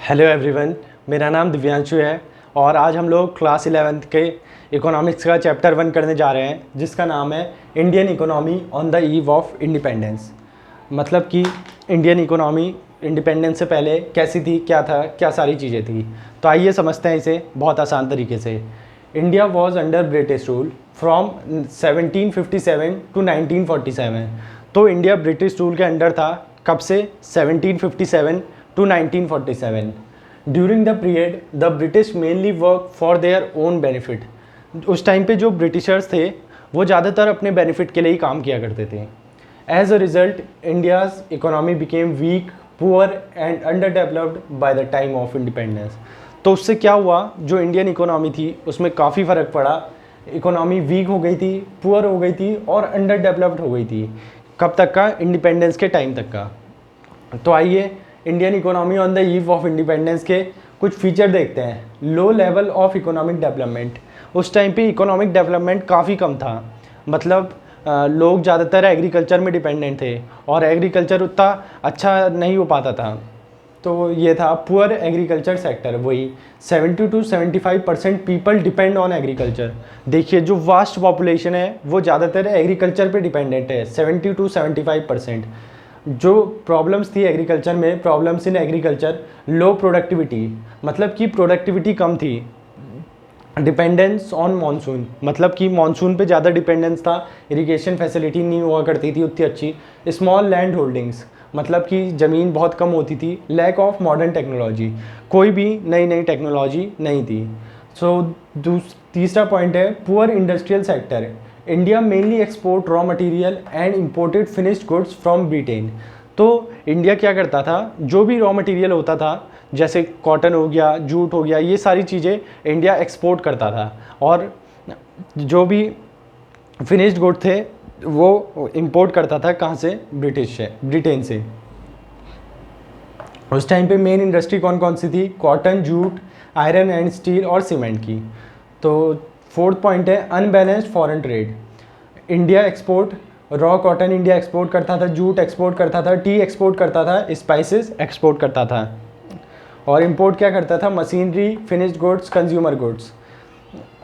Hello everyone, मेरा नाम दिव्यांशु है और आज हम लोग क्लास 11th के इकोनॉमिक्स का चैप्टर 1 करने जा रहे हैं जिसका नाम है Indian economy on the eve of independence. मतलब कि इंडियन इकोनॉमी इंडिपेंडेंस से पहले कैसी थी, क्या था, क्या सारी चीज़ें थी। तो आइए समझते हैं इसे बहुत आसान तरीके से। India was under British rule from 1757 to 1947। तो इंडिया ब्रिटिश रूल के अंडर था कब से? 1757 to 1947। During the period the British mainly work for their own benefit. उस टाइम पे जो ब्रिटिशर्स थे वो ज़्यादातर अपने बेनिफिट के लिए ही काम किया करते थे। As a result India's economy became weak, poor and underdeveloped by the time of independence. तो उससे क्या हुआ, जो इंडियन इकोनॉमी थी उसमें काफ़ी फ़र्क पड़ा। इकोनॉमी वीक हो गई थी, पुअर हो गई थी और अंडर डेवलप्ड हो गई थी। कब तक का? इंडिपेंडेंस के टाइम तक का। तो आइए Indian economy on the eve of independence के कुछ फीचर देखते हैं। Low level of economic development. उस टाइम पे इकोनॉमिक डेवलपमेंट काफ़ी कम था। मतलब लोग ज़्यादातर एग्रीकल्चर में डिपेंडेंट थे और एग्रीकल्चर उतना अच्छा नहीं हो पाता था। तो ये था पुअर एग्रीकल्चर सेक्टर। वही 70 to 75% people depend on agriculture. देखिए जो वास्ट पॉपुलेशन है वो ज़्यादातर एग्रीकल्चर पे डिपेंडेंट है, 70 to 75%। जो प्रॉब्लम्स थी एग्रीकल्चर में, problems in agriculture, low productivity, मतलब कि प्रोडक्टिविटी कम थी। डिपेंडेंस ऑन मानसून, मतलब कि मानसून पे ज़्यादा डिपेंडेंस था। इरिगेशन फैसिलिटी नहीं हुआ करती थी उतनी अच्छी। स्मॉल लैंड होल्डिंग्स, मतलब कि ज़मीन बहुत कम होती थी। लैक ऑफ मॉडर्न टेक्नोलॉजी, कोई भी नई टेक्नोलॉजी नहीं थी। तीसरा पॉइंट है poor industrial sector. India mainly export raw material and imported finished goods from Britain. तो इंडिया क्या करता था, जो भी रॉ मटेरियल होता था जैसे कॉटन हो गया, जूट हो गया, ये सारी चीज़ें इंडिया एक्सपोर्ट करता था और जो भी फिनिश्ड गुड थे वो इंपोर्ट करता था। कहाँ से? ब्रिटेन से। उस टाइम पे मेन इंडस्ट्री कौन कौन सी थी? Cotton, jute, iron and steel और सीमेंट की। तो फोर्थ पॉइंट है unbalanced foreign trade. India export raw cotton India export करता था, जूट एक्सपोर्ट करता था, टी एक्सपोर्ट करता था, स्पाइसेस एक्सपोर्ट करता था और इंपोर्ट क्या करता था? Machinery, finished goods, consumer goods.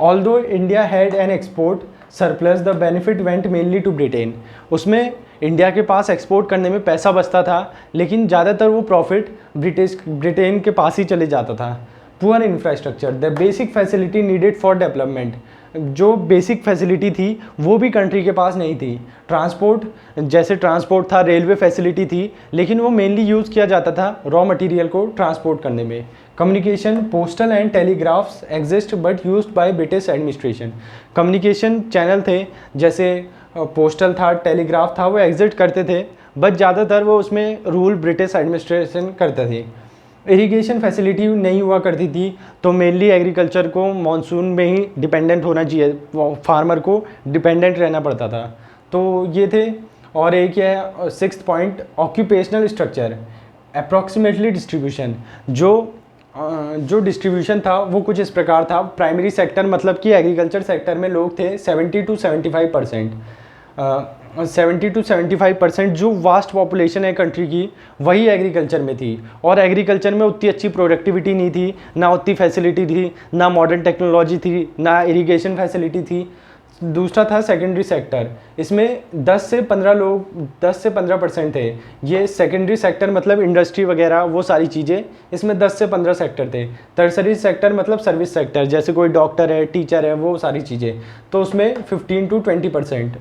Although India had an export surplus the benefit went mainly to Britain. उसमें इंडिया के पास एक्सपोर्ट करने में पैसा बचता था लेकिन ज़्यादातर वो प्रॉफिट ब्रिटेन के पास ही चले जाता था। Poor infrastructure, the basic facility needed for development. जो बेसिक फैसिलिटी थी वो भी कंट्री के पास नहीं थी। ट्रांसपोर्ट, जैसे ट्रांसपोर्ट था, रेलवे फैसिलिटी थी लेकिन वो मेनली यूज़ किया जाता था रॉ मटेरियल को ट्रांसपोर्ट करने में। Communication, postal and telegraphs exist but used by British administration. Communication channel थे जैसे पोस्टल था, टेलीग्राफ था, वो एग्जिस्ट करते थे बट ज़्यादातर वो उसमें रूल ब्रिटिश एडमिनिस्ट्रेशन करते थे। इरिगेशन फैसिलिटी नहीं हुआ करती थी तो मेनली एग्रीकल्चर को मानसून में ही डिपेंडेंट होना चाहिए, फार्मर को डिपेंडेंट रहना पड़ता था। तो ये थे। और एक है sixth point occupational structure, approximately distribution. जो डिस्ट्रीब्यूशन था वो कुछ इस प्रकार था। प्राइमरी सेक्टर, मतलब कि एग्रीकल्चर सेक्टर में लोग थे 70 to 75%। 70 to 75% जो वास्ट पॉपुलेशन है कंट्री की वही एग्रीकल्चर में थी और एग्रीकल्चर में उतनी अच्छी प्रोडक्टिविटी नहीं थी, ना उतनी फैसिलिटी थी, ना मॉडर्न टेक्नोलॉजी थी, ना इरिगेशन फैसिलिटी थी। दूसरा था सेकेंडरी सेक्टर। इसमें 10 से 15% थे। ये सेकेंडरी सेक्टर मतलब इंडस्ट्री वगैरह वो सारी चीज़ें, इसमें 10 से 15 सेक्टर थे। टर्सरी सेक्टर मतलब सर्विस सेक्टर, जैसे कोई डॉक्टर है, टीचर है, वो सारी चीज़ें, तो उसमें 15 to 20%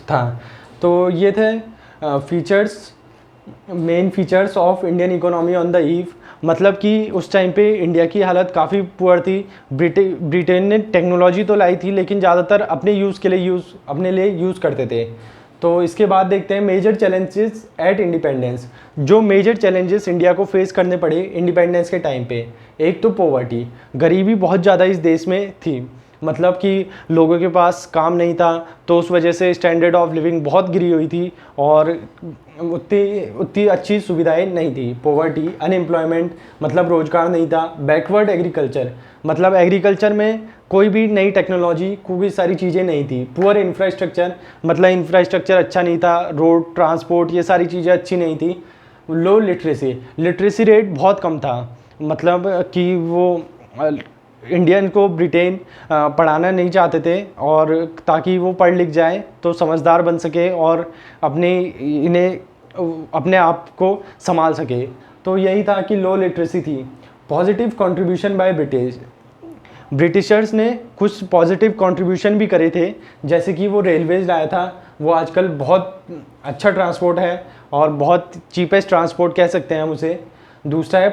था। तो ये थे features, main features of Indian economy on the eve. मतलब कि उस टाइम पे इंडिया की हालत काफ़ी पुअर थी। ब्रिटेन ने टेक्नोलॉजी तो लाई थी लेकिन ज़्यादातर अपने लिए यूज़ करते थे। तो इसके बाद देखते हैं मेजर चैलेंजेस एट इंडिपेंडेंस। जो मेजर चैलेंजेस इंडिया को फेस करने पड़े इंडिपेंडेंस के टाइम पे। एक तो पॉवर्टी, गरीबी बहुत ज़्यादा इस देश में थी। मतलब कि लोगों के पास काम नहीं था तो उस वजह से स्टैंडर्ड ऑफ लिविंग बहुत गिरी हुई थी और उतनी अच्छी सुविधाएं नहीं थी। पॉवर्टी, अनएम्प्लॉयमेंट मतलब रोजगार नहीं था। बैकवर्ड एग्रीकल्चर, मतलब एग्रीकल्चर में कोई भी नई टेक्नोलॉजी, कोई सारी चीज़ें नहीं थी। पुअर इंफ्रास्ट्रक्चर, मतलब इंफ्रास्ट्रक्चर अच्छा नहीं था, रोड, ट्रांसपोर्ट, ये सारी चीज़ें अच्छी नहीं थी। लो लिटरेसी रेट बहुत कम था, मतलब कि वो इंडियन को ब्रिटेन पढ़ाना नहीं चाहते थे, और ताकि वो पढ़ लिख जाए तो समझदार बन सके और अपने आप को संभाल सके। तो यही था कि लो लिटरेसी थी। पॉजिटिव कंट्रीब्यूशन बाय ब्रिटिशर्स ने कुछ पॉजिटिव कंट्रीब्यूशन भी करे थे, जैसे कि वो रेलवेज लाया था, वो आजकल बहुत अच्छा ट्रांसपोर्ट है और बहुत चीपेस्ट ट्रांसपोर्ट कह सकते हैं हम उसे। दूसरा है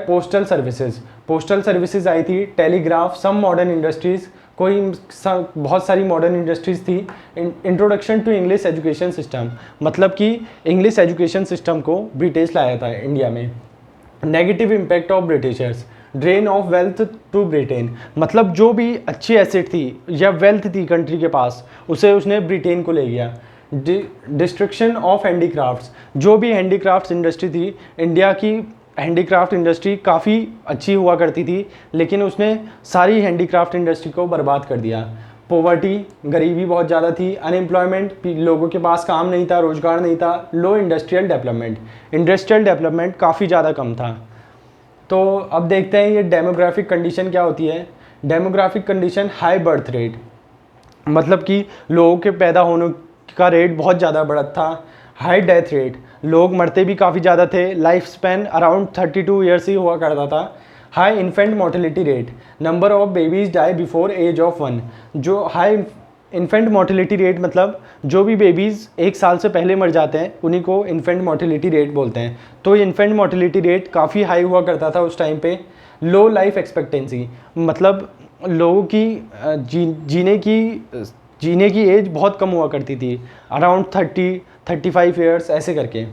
पोस्टल सर्विसेज आई थी, टेलीग्राफ, सम मॉडर्न इंडस्ट्रीज़, बहुत सारी मॉडर्न इंडस्ट्रीज़ थी। Introduction to English education system, मतलब कि इंग्लिश एजुकेशन सिस्टम को ब्रिटिश लाया था इंडिया में। Negative impact of Britishers, drain of wealth to Britain, मतलब जो भी अच्छी एसेट थी या वेल्थ थी कंट्री के पास, उसे उसने ब्रिटेन को ले गया। डिस्ट्रक्शन ऑफ हैंडीक्राफ्ट्स, जो भी हैंडीक्राफ्ट्स इंडस्ट्री थी, इंडिया की हैंडीक्राफ्ट इंडस्ट्री काफ़ी अच्छी हुआ करती थी, लेकिन उसने सारी हैंडीक्राफ्ट इंडस्ट्री को बर्बाद कर दिया। पॉवर्टी, गरीबी बहुत ज़्यादा थी। अनएम्प्लॉयमेंट, लोगों के पास काम नहीं था, रोज़गार नहीं था। लो इंडस्ट्रियल डेवलपमेंट काफ़ी ज़्यादा कम था। तो अब देखते हैं ये डेमोग्राफिक कंडीशन क्या होती है। Demographic condition, high birth rate, मतलब कि लोगों के पैदा होने का रेट बहुत ज़्यादा बढ़ा था। हाई डेथ रेट, लोग मरते भी काफ़ी ज़्यादा थे। लाइफ स्पैन अराउंड 32 ईयर्स ही हुआ करता था। High infant mortality rate, number of babies die before age of 1। जो हाई इन्फेंट मोर्टेलिटी रेट, मतलब जो भी बेबीज़ 1 साल से पहले मर जाते हैं उन्हीं को इन्फेंट मोर्टेलिटी रेट बोलते हैं। तो इन्फेंट मोर्टेलिटी रेट काफ़ी हाई हुआ करता था उस टाइम पे। लो लाइफ एक्सपेक्टेंसी, मतलब लोगों की जीने की एज बहुत कम हुआ करती थी, अराउंड 30-35 ईयर्स ऐसे करके।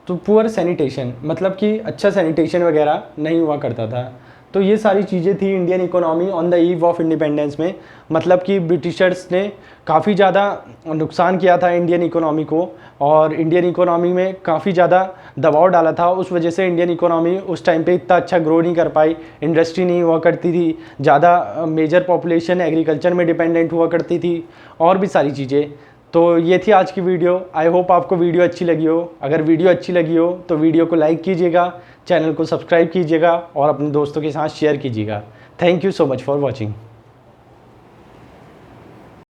तो पुअर सैनिटेशन, मतलब कि अच्छा सैनिटेशन वगैरह नहीं हुआ करता था। तो ये सारी चीज़ें थी Indian economy on the eve of independence में, मतलब कि ब्रिटिशर्स ने काफ़ी ज़्यादा नुकसान किया था इंडियन इकोनॉमी को, और इंडियन इकोनॉमी में काफ़ी ज़्यादा दबाव डाला था। उस वजह से इंडियन इकोनॉमी उस टाइम पे इतना अच्छा ग्रो नहीं कर पाई, इंडस्ट्री नहीं हुआ करती थी ज़्यादा, मेजर पॉपुलेशन एग्रीकल्चर में डिपेंडेंट हुआ करती थी, और भी सारी चीज़ें। तो ये थी आज की वीडियो। आई होप आपको वीडियो अच्छी लगी हो। अगर वीडियो अच्छी लगी हो तो वीडियो को लाइक कीजिएगा, चैनल को सब्सक्राइब कीजिएगा और अपने दोस्तों के साथ शेयर कीजिएगा। Thank you so much for watching.